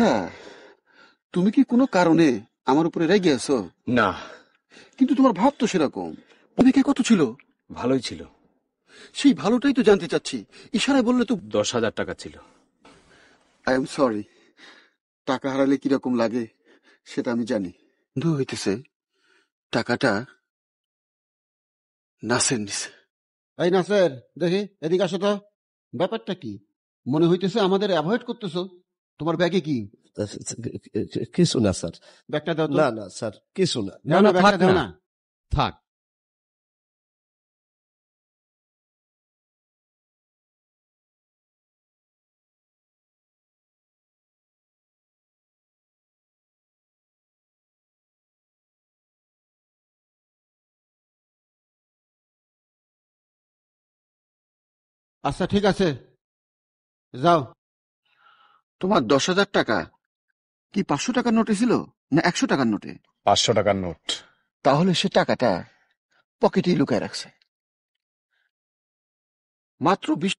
আচ্ছা, তুমি কি কোনো কারণে আমার উপরে রেগে আছো? না। কিন্তু তোমার ভাব তো সেরকম। ভূমিকা কত ছিল? ভালোই ছিল। সেই ভালোটাই তো জানতে চাচ্ছি। ইশারায় বললে তো। 10,000 টাকা ছিল। I am sorry. টাকা হারালে কিরকম লাগে সেটা আমি জানি। বন্ধু হইতেছে টাকাটা নাসের নিছে। এই নাসের, দেখি এদিকে আসো তো। ব্যাপারটা কি? মনে হইতেছে আমাদের অ্যাভয়েড করতেছো। তোমার ব্যাগে কি? কিছু না স্যার। ব্যাগটা দাও তো। না না স্যার, কিছু না। দাও না, ব্যাগটা দাও না। থাক। আচ্ছা ঠিক আছে, যাও। তোমার 10,000 টাকা কি 500 টাকার নোটে ছিল না 100 টাকার নোটে? 500 টাকার নোট। তাহলে সে টাকাটা পকেটেই লুকায় রাখছে। মাত্র 20।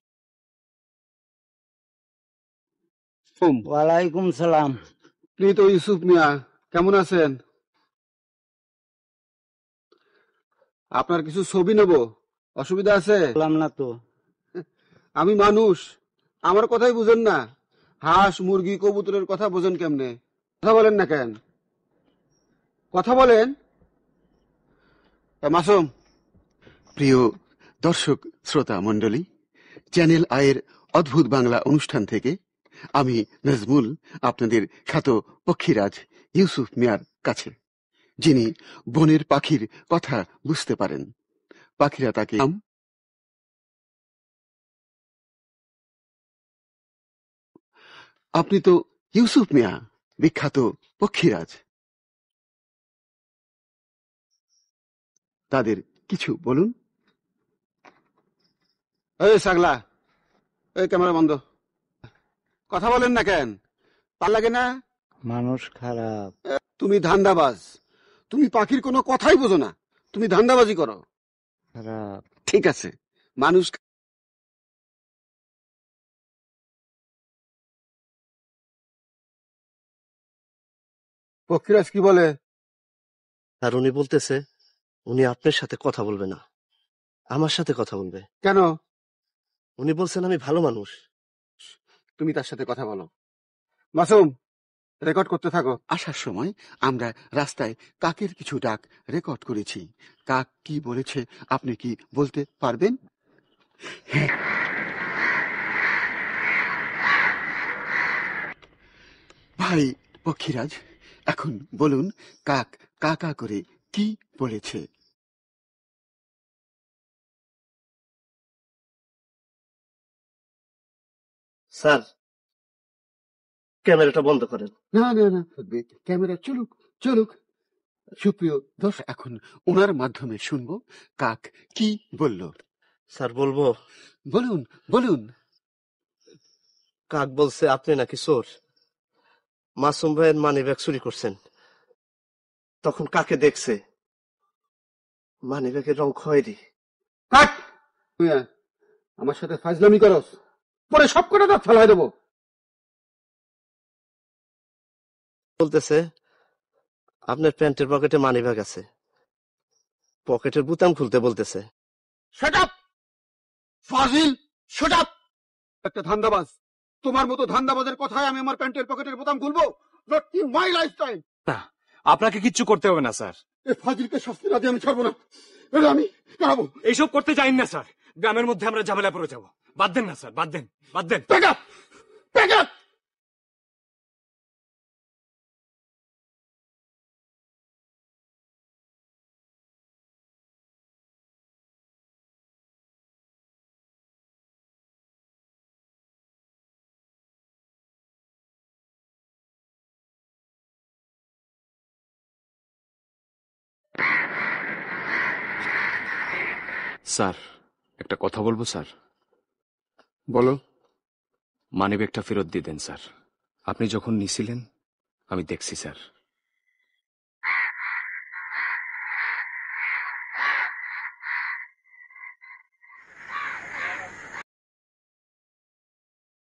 ওয়ালাইকুম সালাম। আপনি তো ইউসুফ মিয়া, কেমন আছেন? আপনার কিছু ছবি নেব, অসুবিধা আছে? বললাম না তো। আমি মানুষ, আমার কথাই বুঝেন না। হাঁস মুরগি কবুতরের কথা বোঝেন কেমনে? কথা বলেন না কেন? কথা বলেন। মাসুম, প্রিয় দর্শক শ্রোতা মণ্ডলী, চ্যানেল আয়ের অদ্ভুত বাংলা অনুষ্ঠান থেকে আমি নজমুল আপনাদের খ্যাত পক্ষীরাজ ইউসুফ মিয়ার কাছে, যিনি বনের পাখির কথা বুঝতে পারেন। পাখিরা তাকে আপনি তো ইউসুফ মিয়া, বিখ্যাত পক্ষীরাজ, তাদের কিছু বলুন। এই ছাগলা, এই ক্যামেরা বন্ধ। কথা বলেন না কেন? ভাল লাগে না? মানুষ খারাপ। তুমি ধান্দাবাজ। তুমি পাখির কোনো কথাই বোঝো না, তুমি ধান্দাবাজি করো। খারাপ। ঠিক আছে, মানুষ। পক্ষীরাজ কি বলে? আর উনি বলতেছে উনি আপনার সাথে কথা বলবে না, আমার সাথে কথা বলবে। কেন? উনি বলছেন আমি ভালো মানুষ। তুমি তার সাথে কথা বলো। মাসুম, রেকর্ড করতে থাকো। আসার সময় আমরা রাস্তায় কাকের কিছু ডাক রেকর্ড করেছি। কাক কি বলেছে আপনি কি বলতে পারবেন? ভাই পক্ষীরাজ, এখন বলুন কাক কাকা করে কি বলেছে? স্যার, ক্যামেরাটা বন্ধ করেন। না না না, ক্যামেরা চলুক চলুক। সুপ্রিয় দর্শক, এখন ওনার মাধ্যমে শুনবো কাক কি বলল। স্যার বলবো? বলুন বলুন। কাক বলছে আপনি নাকি চোর, মাসুম ভাইয়ের মানি ব্যাগ চুরি করছেন। তখন কাকে দেখছে মানি ব্যাগের রং খয়েরি। কাট! আমার সাথে ফাজলামি করস, পরে সব কটা দাঁত ফেলাই দেবো। বলতেছে আপনার প্যান্টের পকেটে মানি ব্যাগ আছে, পকেটের বুতাম খুলতে বলতেছে। শাট আপ ফাজিল, শাট আপ। একটা ধান্দাবাজ, তোমার মতো ধান্দাবাজের কথায় আমি আমার প্যান্টের পকেটের বোতাম খুলবো? Not in my lifestyle. আপনাকে কিচ্ছু করতে হবে না স্যার। এই ফাজিলকে শাস্তি না দিয়ে আমি ছাড়বো না। এটা আমি করাবো। এইসব করতে চাই না স্যার, গ্রামের মধ্যে আমরা ঝামেলা পড়ে যাবো। বাদ দেন না স্যার, বাদ দেন বাদ দেন। Back up! Back up! Sir, একটা কথা বলবো স্যার। বলো। মানিব্যাগটা ফেরত দিয়ে দেন স্যার। আপনি যখন নিছিলেন আমি দেখছি স্যার।